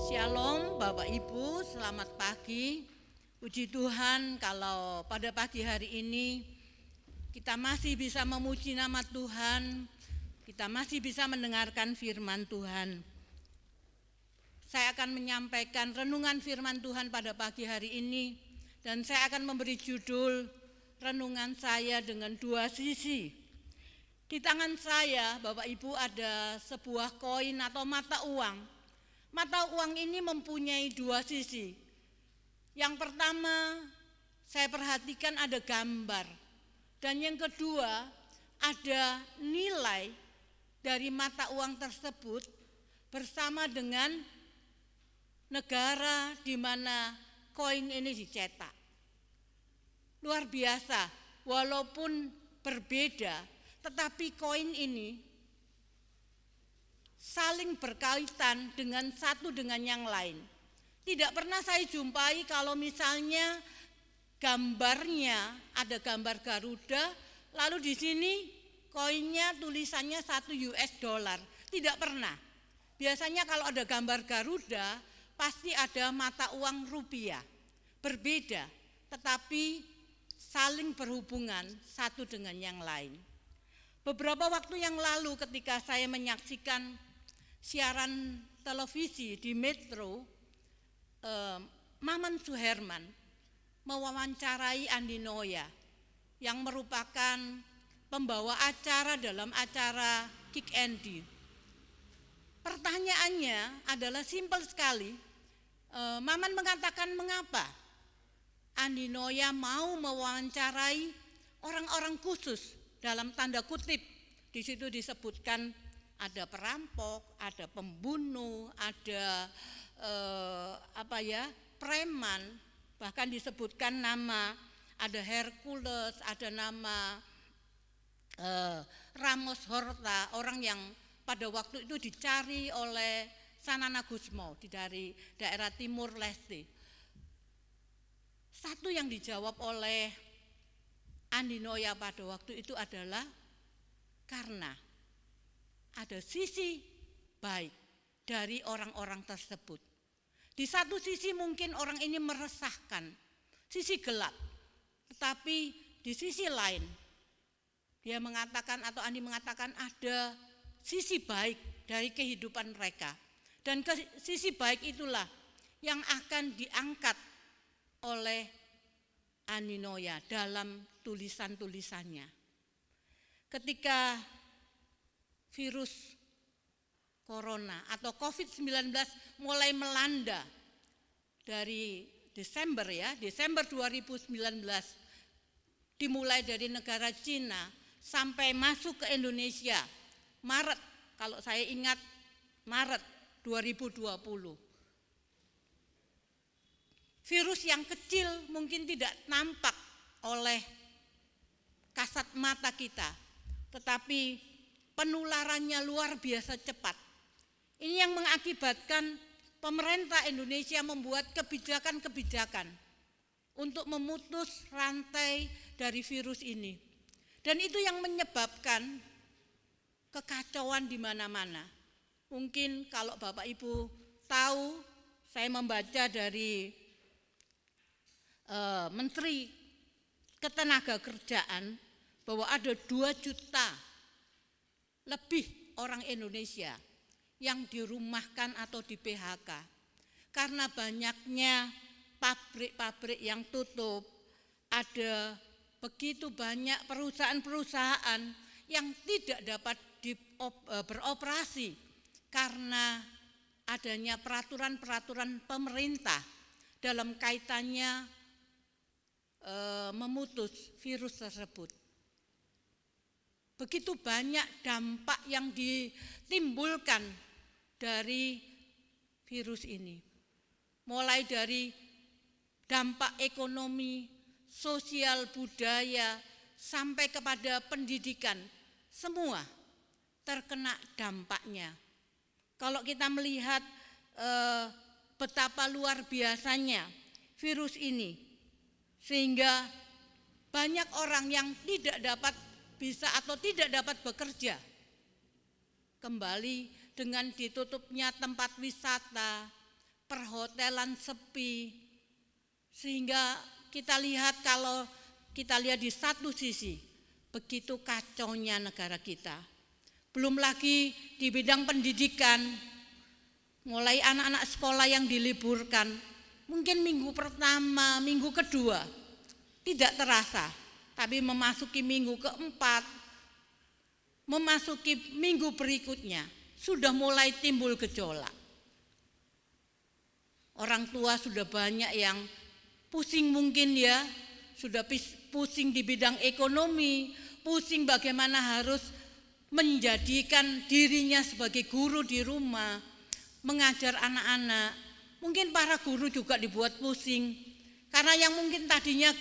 Shalom Bapak Ibu, selamat pagi. Puji Tuhan kalau pada pagi hari ini kita masih bisa memuji nama Tuhan, kita masih bisa mendengarkan firman Tuhan. Saya akan menyampaikan renungan firman Tuhan pada pagi hari ini dan saya akan memberi judul renungan saya dengan dua sisi. Di tangan saya, Bapak Ibu, ada sebuah koin atau mata uang. Mata uang ini mempunyai dua sisi. Yang pertama, saya perhatikan ada gambar. Dan yang kedua, ada nilai dari mata uang tersebut bersama dengan negara di mana koin ini dicetak. Luar biasa, walaupun berbeda, tetapi koin ini saling berkaitan dengan satu dengan yang lain. Tidak pernah saya jumpai kalau misalnya gambarnya ada gambar Garuda, lalu di sini koinnya tulisannya 1 US dollar. Tidak pernah. Biasanya kalau ada gambar Garuda, pasti ada mata uang rupiah. Berbeda, tetapi saling berhubungan satu dengan yang lain. Beberapa waktu yang lalu ketika saya menyaksikan siaran televisi di Metro, Maman Suherman mewawancarai Andi Noya yang merupakan pembawa acara dalam acara Kick Andy. Pertanyaannya adalah simpel sekali. Maman mengatakan mengapa Andi Noya mau mewawancarai orang-orang khusus dalam tanda kutip. Di situ disebutkan ada perampok, ada pembunuh, ada preman, bahkan disebutkan nama, ada Hercules, ada nama Ramos Horta, orang yang pada waktu itu dicari oleh Sanana Gusmao dari daerah Timur Leste. Satu yang dijawab oleh Andi Noya pada waktu itu adalah karena ada sisi baik dari orang-orang tersebut. Di satu sisi mungkin orang ini meresahkan, sisi gelap. Tetapi di sisi lain, dia mengatakan atau Andi mengatakan ada sisi baik dari kehidupan mereka. Dan sisi baik itulah yang akan diangkat oleh Andi Noya dalam tulisan-tulisannya. Ketika virus corona atau COVID-19 mulai melanda dari Desember 2019, dimulai dari negara Cina sampai masuk ke Indonesia Maret, kalau saya ingat Maret 2020. Virus yang kecil mungkin tidak nampak oleh kasat mata kita, tetapi penularannya luar biasa cepat. Ini yang mengakibatkan pemerintah Indonesia membuat kebijakan-kebijakan untuk memutus rantai dari virus ini. Dan itu yang menyebabkan kekacauan di mana-mana. Mungkin kalau Bapak Ibu tahu, saya membaca dari Menteri Ketenagakerjaan bahwa ada 2 juta lebih orang Indonesia yang dirumahkan atau di PHK karena banyaknya pabrik-pabrik yang tutup. Ada begitu banyak perusahaan-perusahaan yang tidak dapat beroperasi karena adanya peraturan-peraturan pemerintah dalam kaitannya memutus virus tersebut. Begitu banyak dampak yang ditimbulkan dari virus ini. Mulai dari dampak ekonomi, sosial, budaya, sampai kepada pendidikan, semua terkena dampaknya. Kalau kita melihat betapa luar biasanya virus ini, sehingga banyak orang yang tidak dapat bisa atau tidak dapat bekerja. Kembali dengan ditutupnya tempat wisata, perhotelan sepi, sehingga kita lihat kalau kita lihat di satu sisi begitu kacaunya negara kita. Belum lagi di bidang pendidikan, mulai anak-anak sekolah yang diliburkan, mungkin minggu pertama, minggu kedua tidak terasa, tapi memasuki minggu keempat, memasuki minggu berikutnya sudah mulai timbul gejolak. Orang tua sudah banyak yang pusing mungkin ya, sudah pusing di bidang ekonomi, pusing bagaimana harus menjadikan dirinya sebagai guru di rumah, mengajar anak-anak. Mungkin para guru juga dibuat pusing, karena yang mungkin tadinya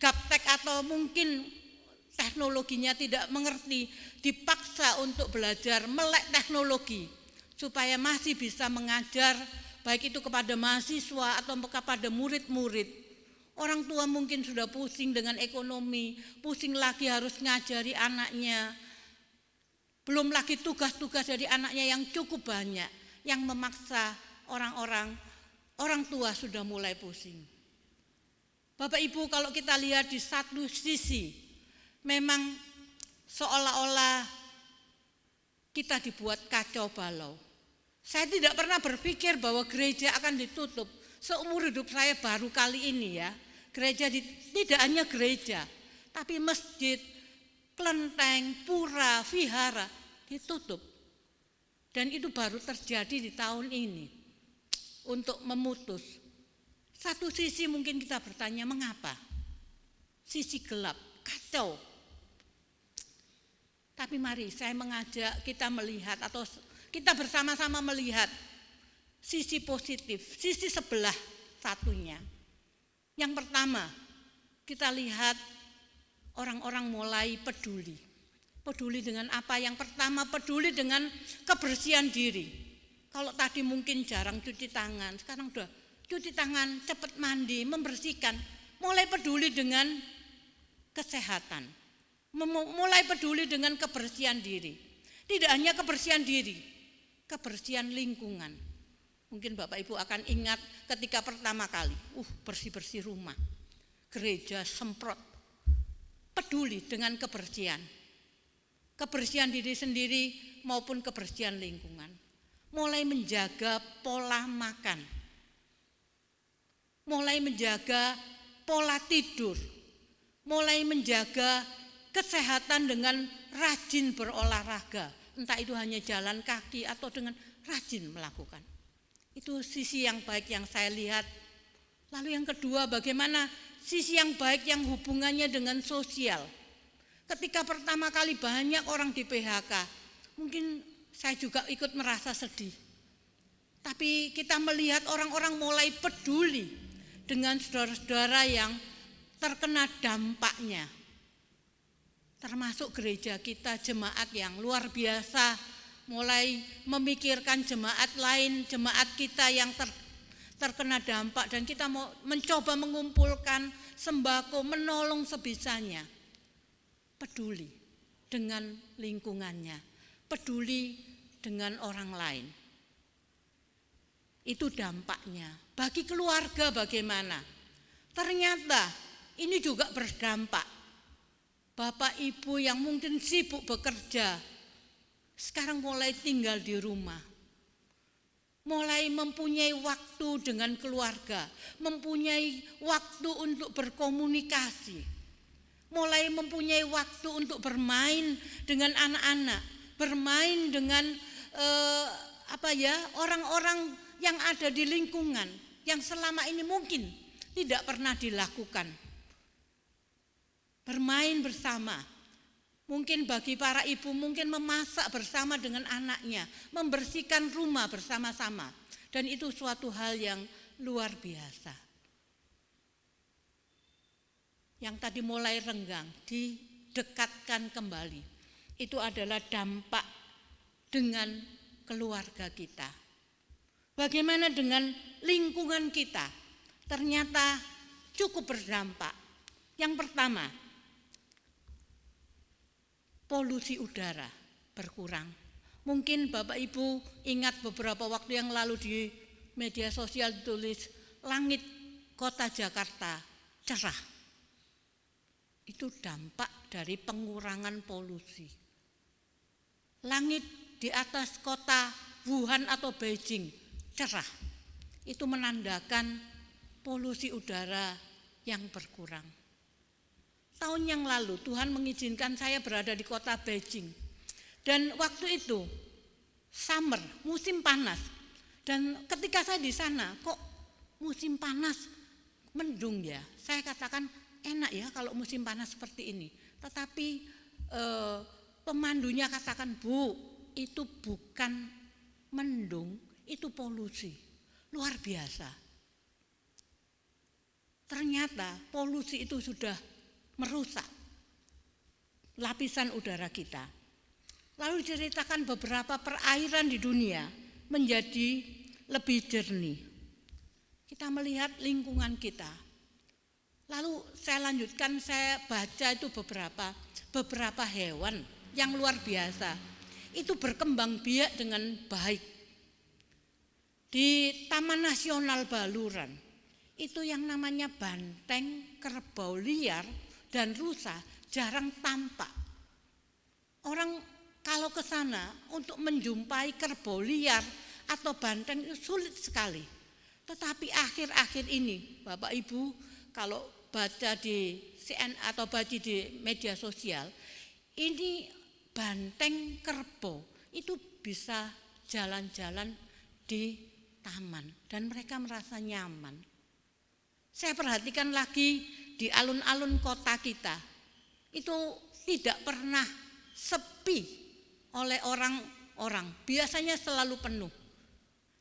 gaptek atau mungkin teknologinya tidak mengerti, dipaksa untuk belajar melek teknologi, supaya masih bisa mengajar, baik itu kepada mahasiswa atau kepada murid-murid. Orang tua mungkin sudah pusing dengan ekonomi, pusing lagi harus ngajari anaknya. Belum lagi tugas-tugas dari anaknya yang cukup banyak, yang memaksa orang tua sudah mulai pusing. Bapak Ibu, kalau kita lihat di satu sisi, memang seolah-olah kita dibuat kacau balau. Saya tidak pernah berpikir bahwa gereja akan ditutup. Seumur hidup saya baru kali ini ya, gereja tidak hanya gereja, tapi masjid, kelenteng, pura, vihara ditutup. Dan itu baru terjadi di tahun ini untuk memutus. Satu sisi mungkin kita bertanya mengapa? Sisi gelap, kacau. Tapi mari saya mengajak kita melihat atau kita bersama-sama melihat sisi positif, sisi sebelah satunya. Yang pertama, kita lihat orang-orang mulai peduli. Peduli dengan apa? Yang pertama, peduli dengan kebersihan diri. Kalau tadi mungkin jarang cuci tangan, sekarang udah cuci tangan, cepat mandi, membersihkan. Mulai peduli dengan kesehatan. Mulai peduli dengan kebersihan diri. Tidak hanya kebersihan diri, kebersihan lingkungan. Mungkin Bapak Ibu akan ingat ketika pertama kali, bersih-bersih rumah, gereja semprot, peduli dengan kebersihan. Kebersihan diri sendiri maupun kebersihan lingkungan. Mulai menjaga pola makan, mulai menjaga pola tidur, mulai menjaga kesehatan dengan rajin berolahraga. Entah itu hanya jalan kaki atau dengan rajin melakukan. Itu sisi yang baik yang saya lihat. Lalu yang kedua, bagaimana sisi yang baik yang hubungannya dengan sosial. Ketika pertama kali banyak orang di PHK, mungkin saya juga ikut merasa sedih. Tapi kita melihat orang-orang mulai peduli dengan saudara-saudara yang terkena dampaknya. Termasuk gereja kita, jemaat yang luar biasa, mulai memikirkan jemaat lain, jemaat kita yang terkena dampak, dan kita mau mencoba mengumpulkan sembako, menolong sebisanya. Peduli dengan lingkungannya, peduli dengan orang lain. Itu dampaknya. Bagi keluarga bagaimana? Ternyata ini juga berdampak. Bapak Ibu yang mungkin sibuk bekerja, sekarang mulai tinggal di rumah. Mulai mempunyai waktu dengan keluarga, mempunyai waktu untuk berkomunikasi, mulai mempunyai waktu untuk bermain dengan anak-anak, bermain dengan orang-orang yang ada di lingkungan yang selama ini mungkin tidak pernah dilakukan. Bermain bersama. Mungkin bagi para ibu mungkin memasak bersama dengan anaknya, membersihkan rumah bersama-sama. Dan itu suatu hal yang luar biasa. Yang tadi mulai renggang, didekatkan kembali. Itu adalah dampak dengan keluarga kita. Bagaimana dengan lingkungan kita? Ternyata cukup berdampak. Yang pertama, polusi udara berkurang. Mungkin Bapak Ibu ingat beberapa waktu yang lalu di media sosial ditulis langit kota Jakarta cerah. Itu dampak dari pengurangan polusi. Langit di atas kota Wuhan atau Beijing cerah. Itu menandakan polusi udara yang berkurang. Tahun yang lalu Tuhan mengizinkan saya berada di kota Beijing. Dan waktu itu summer, musim panas. Dan ketika saya di sana, kok musim panas mendung ya. Saya katakan enak ya kalau musim panas seperti ini. Tetapi pemandunya katakan, Bu, itu bukan mendung, itu polusi. Luar biasa. Ternyata polusi itu sudah merusak lapisan udara kita. Lalu diceritakan beberapa perairan di dunia menjadi lebih jernih. Kita melihat lingkungan kita. Lalu saya lanjutkan, saya baca itu beberapa hewan yang luar biasa. Itu berkembang biak dengan baik. Di Taman Nasional Baluran, itu yang namanya banteng, kerbau liar, dan rusa jarang tampak. Orang kalau ke sana untuk menjumpai kerbau liar atau banteng itu sulit sekali. Tetapi akhir-akhir ini, Bapak Ibu, kalau baca di CN atau baca di media sosial, ini banteng kerbau itu bisa jalan-jalan di taman dan mereka merasa nyaman. Saya perhatikan lagi di alun-alun kota kita, itu tidak pernah sepi oleh orang-orang, biasanya selalu penuh.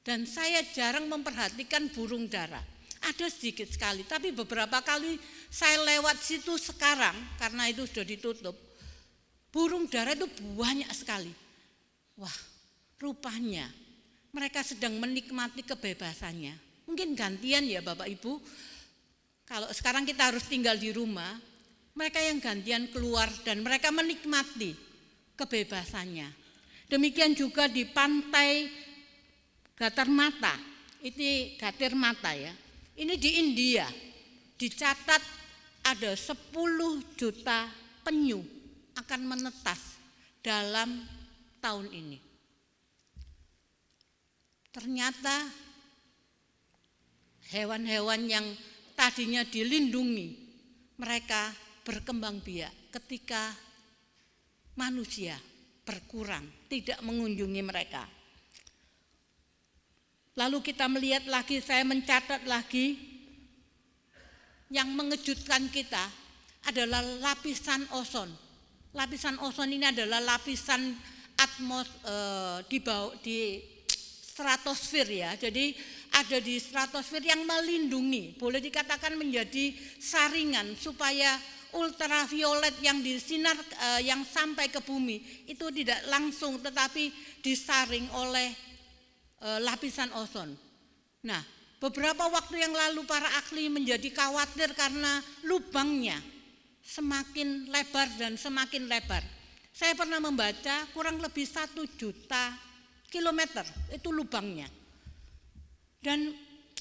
Dan saya jarang memperhatikan burung dara, ada sedikit sekali, tapi beberapa kali saya lewat situ sekarang, karena itu sudah ditutup, burung dara itu banyak sekali. Wah, rupanya mereka sedang menikmati kebebasannya. Mungkin gantian ya Bapak Ibu, kalau sekarang kita harus tinggal di rumah, mereka yang gantian keluar dan mereka menikmati kebebasannya. Demikian juga di pantai Gatar Mata, ini Gatir Mata ya. Ini di India, dicatat ada 10 juta penyu akan menetas dalam tahun ini. Ternyata hewan-hewan yang tadinya dilindungi, mereka berkembang biak ketika manusia berkurang, tidak mengunjungi mereka. Lalu kita melihat lagi, saya mencatat lagi, yang mengejutkan kita adalah lapisan ozon. Lapisan ozon ini adalah lapisan di stratosfer ya. Jadi ada di stratosfer yang melindungi, boleh dikatakan menjadi saringan supaya ultraviolet yang disinar yang sampai ke bumi itu tidak langsung tetapi disaring oleh lapisan ozon. Nah, beberapa waktu yang lalu para ahli menjadi khawatir karena lubangnya semakin lebar dan semakin lebar. Saya pernah membaca kurang lebih 1 juta kilometer itu lubangnya. Dan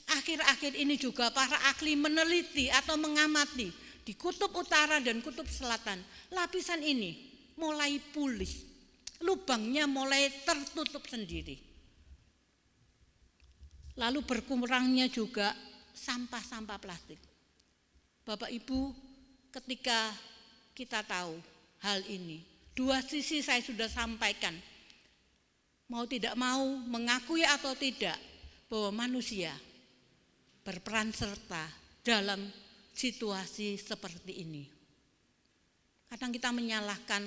akhir-akhir ini juga para ahli meneliti atau mengamati di kutub utara dan kutub selatan, lapisan ini mulai pulih, lubangnya mulai tertutup sendiri. Lalu berkurangnya juga sampah-sampah plastik. Bapak Ibu, ketika kita tahu hal ini, dua sisi saya sudah sampaikan. Mau tidak mau, mengakui atau tidak, bahwa manusia berperan serta dalam situasi seperti ini. Kadang kita menyalahkan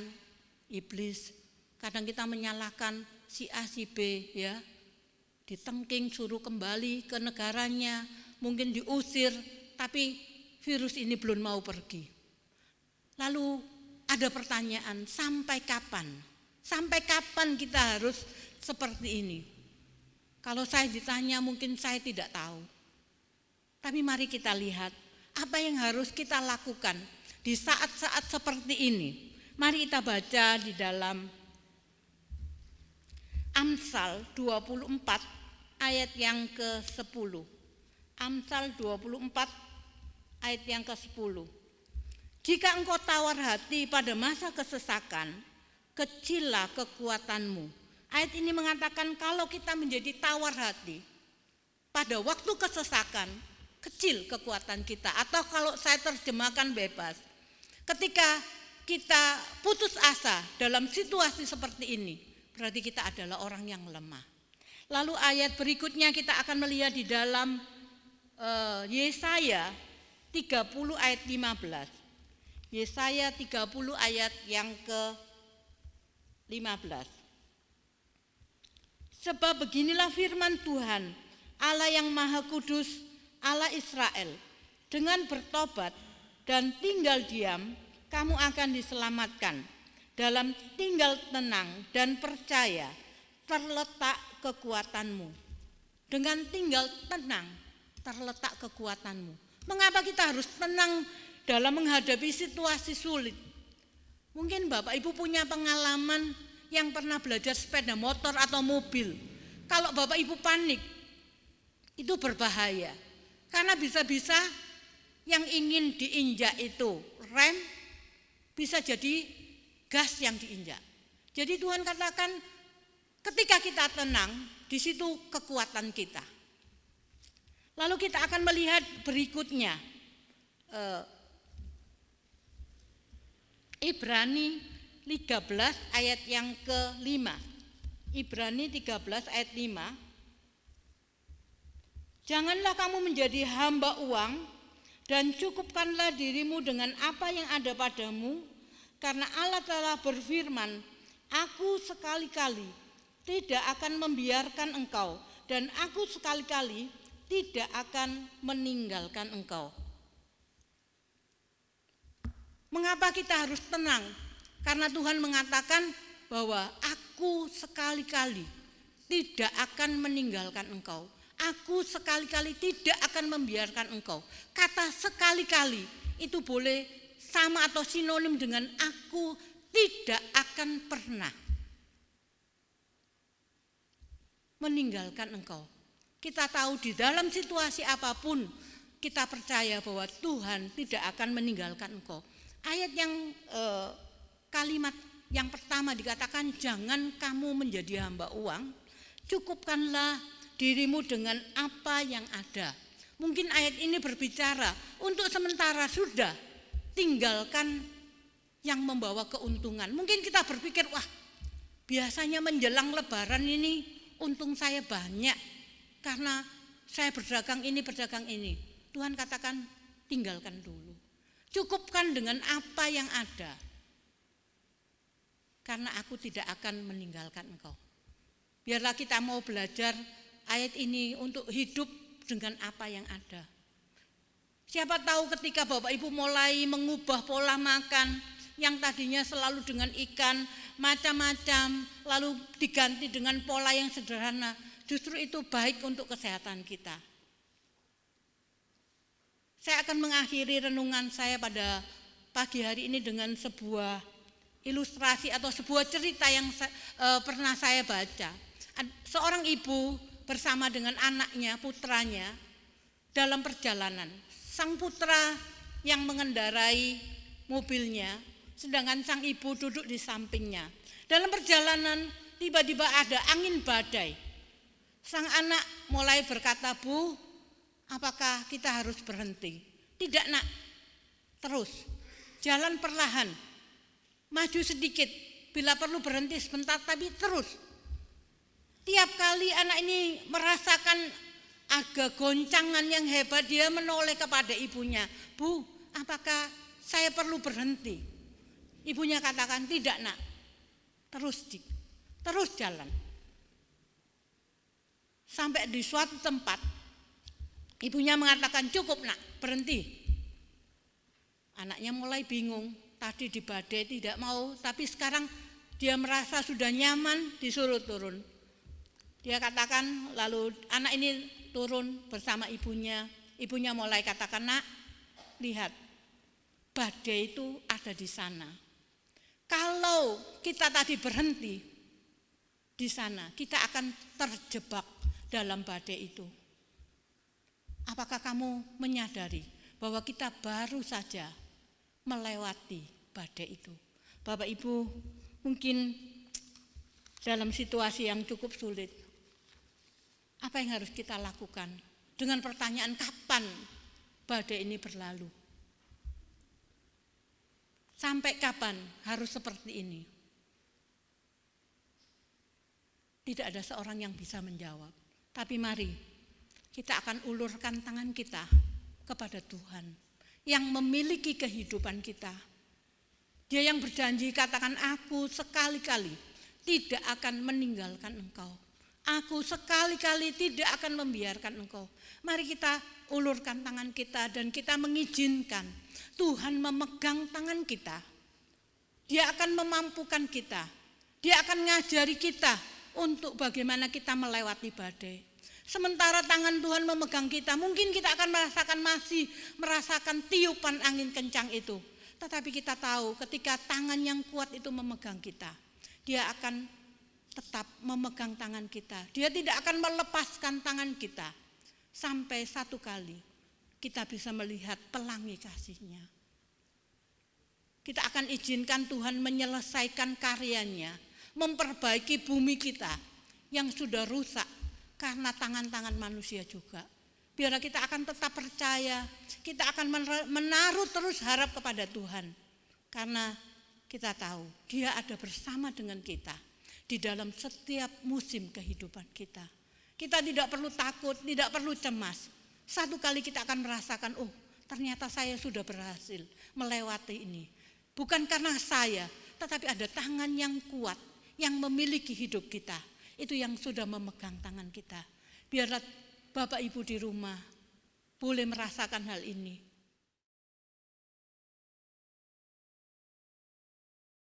iblis, kadang kita menyalahkan si A, si B ya. Ditengking, suruh kembali ke negaranya, mungkin diusir, tapi virus ini belum mau pergi. Lalu ada pertanyaan, sampai kapan? Sampai kapan kita harus seperti ini? Kalau saya ditanya mungkin saya tidak tahu. Tapi mari kita lihat apa yang harus kita lakukan di saat-saat seperti ini. Mari kita baca di dalam Amsal 24 ayat yang ke-10. Amsal 24 ayat yang ke-10. Jika engkau tawar hati pada masa kesesakan, kecillah kekuatanmu. Ayat ini mengatakan kalau kita menjadi tawar hati pada waktu kesesakan, kecil kekuatan kita. Atau kalau saya terjemahkan bebas, ketika kita putus asa dalam situasi seperti ini, berarti kita adalah orang yang lemah. Lalu ayat berikutnya kita akan melihat di dalam Yesaya 30 ayat 15. Yesaya 30 ayat yang ke-15. Sebab beginilah firman Tuhan, Allah yang Maha Kudus, Allah Israel, dengan bertobat dan tinggal diam, kamu akan diselamatkan. Dalam tinggal tenang dan percaya terletak kekuatanmu. Dengan tinggal tenang terletak kekuatanmu. Mengapa kita harus tenang dalam menghadapi situasi sulit? Mungkin Bapak Ibu punya pengalaman yang pernah belajar sepeda motor atau mobil. Kalau Bapak Ibu panik, itu berbahaya. Karena bisa-bisa yang ingin diinjak itu rem, bisa jadi gas yang diinjak. Jadi Tuhan katakan ketika kita tenang, di situ kekuatan kita. Lalu kita akan melihat berikutnya Ibrani 13 ayat yang ke-5. Ibrani 13 ayat 5. Janganlah kamu menjadi hamba uang dan cukupkanlah dirimu dengan apa yang ada padamu, karena Allah telah berfirman, aku sekali-kali tidak akan membiarkan engkau dan aku sekali-kali tidak akan meninggalkan engkau. Mengapa kita harus tenang? Karena Tuhan mengatakan bahwa aku sekali-kali tidak akan meninggalkan engkau. Aku sekali-kali tidak akan membiarkan engkau. Kata sekali-kali itu boleh sama atau sinonim dengan aku tidak akan pernah meninggalkan engkau. Kita tahu di dalam situasi apapun kita percaya bahwa Tuhan tidak akan meninggalkan engkau. Ayat yang kalimat yang pertama dikatakan jangan kamu menjadi hamba uang, cukupkanlah dirimu dengan apa yang ada. Mungkin ayat ini berbicara untuk sementara sudah tinggalkan yang membawa keuntungan. Mungkin kita berpikir wah biasanya menjelang lebaran ini untung saya banyak karena saya berdagang ini. Tuhan katakan tinggalkan dulu. Cukupkan dengan apa yang ada. Karena aku tidak akan meninggalkan engkau. Biarlah kita mau belajar ayat ini untuk hidup dengan apa yang ada. Siapa tahu ketika Bapak Ibu mulai mengubah pola makan yang tadinya selalu dengan ikan macam-macam, lalu diganti dengan pola yang sederhana, justru itu baik untuk kesehatan kita. Saya akan mengakhiri renungan saya pada pagi hari ini dengan sebuah ilustrasi atau sebuah cerita yang pernah saya baca. Seorang ibu bersama dengan anaknya, putranya dalam perjalanan. Sang putra yang mengendarai mobilnya, sedangkan sang ibu duduk di sampingnya. Dalam perjalanan tiba-tiba ada angin badai. Sang anak mulai berkata, "Bu, apakah kita harus berhenti?" "Tidak, Nak. Terus. Jalan perlahan. Maju sedikit. Bila perlu berhenti sebentar, tapi terus." Tiap kali anak ini merasakan agak goncangan yang hebat, dia menoleh kepada ibunya. "Bu, apakah saya perlu berhenti?" Ibunya katakan, "Tidak, Nak. Terus jalan." Sampai di suatu tempat, ibunya mengatakan, "Cukup, Nak, berhenti." Anaknya mulai bingung, tadi di badai tidak mau, tapi sekarang dia merasa sudah nyaman, disuruh turun. Dia katakan, lalu anak ini turun bersama ibunya. Ibunya mulai katakan, "Nak, lihat, badai itu ada di sana. Kalau kita tadi berhenti di sana, kita akan terjebak dalam badai itu. Apakah kamu menyadari bahwa kita baru saja melewati badai itu? Bapak Ibu, mungkin dalam situasi yang cukup sulit, apa yang harus kita lakukan? Dengan pertanyaan kapan badai ini berlalu? Sampai kapan harus seperti ini? Tidak ada seorang yang bisa menjawab. Tapi mari kita akan ulurkan tangan kita kepada Tuhan yang memiliki kehidupan kita. Dia yang berjanji, katakan, aku sekali-kali tidak akan meninggalkan engkau. Aku sekali-kali tidak akan membiarkan engkau. Mari kita ulurkan tangan kita dan kita mengizinkan Tuhan memegang tangan kita. Dia akan memampukan kita. Dia akan ngajari kita untuk bagaimana kita melewati badai. Sementara tangan Tuhan memegang kita, mungkin kita akan masih merasakan tiupan angin kencang itu. Tetapi kita tahu ketika tangan yang kuat itu memegang kita, dia akan tetap memegang tangan kita. Dia tidak akan melepaskan tangan kita sampai satu kali kita bisa melihat pelangi kasih-Nya. Kita akan izinkan Tuhan menyelesaikan karyanya, memperbaiki bumi kita yang sudah rusak karena tangan-tangan manusia juga. Biarlah kita akan tetap percaya, kita akan menaruh terus harap kepada Tuhan. Karena kita tahu Dia ada bersama dengan kita di dalam setiap musim kehidupan kita. Kita tidak perlu takut, tidak perlu cemas. Satu kali kita akan merasakan, oh ternyata saya sudah berhasil melewati ini. Bukan karena saya, tetapi ada tangan yang kuat yang memiliki hidup kita. Itu yang sudah memegang tangan kita. Biarlah Bapak Ibu di rumah boleh merasakan hal ini.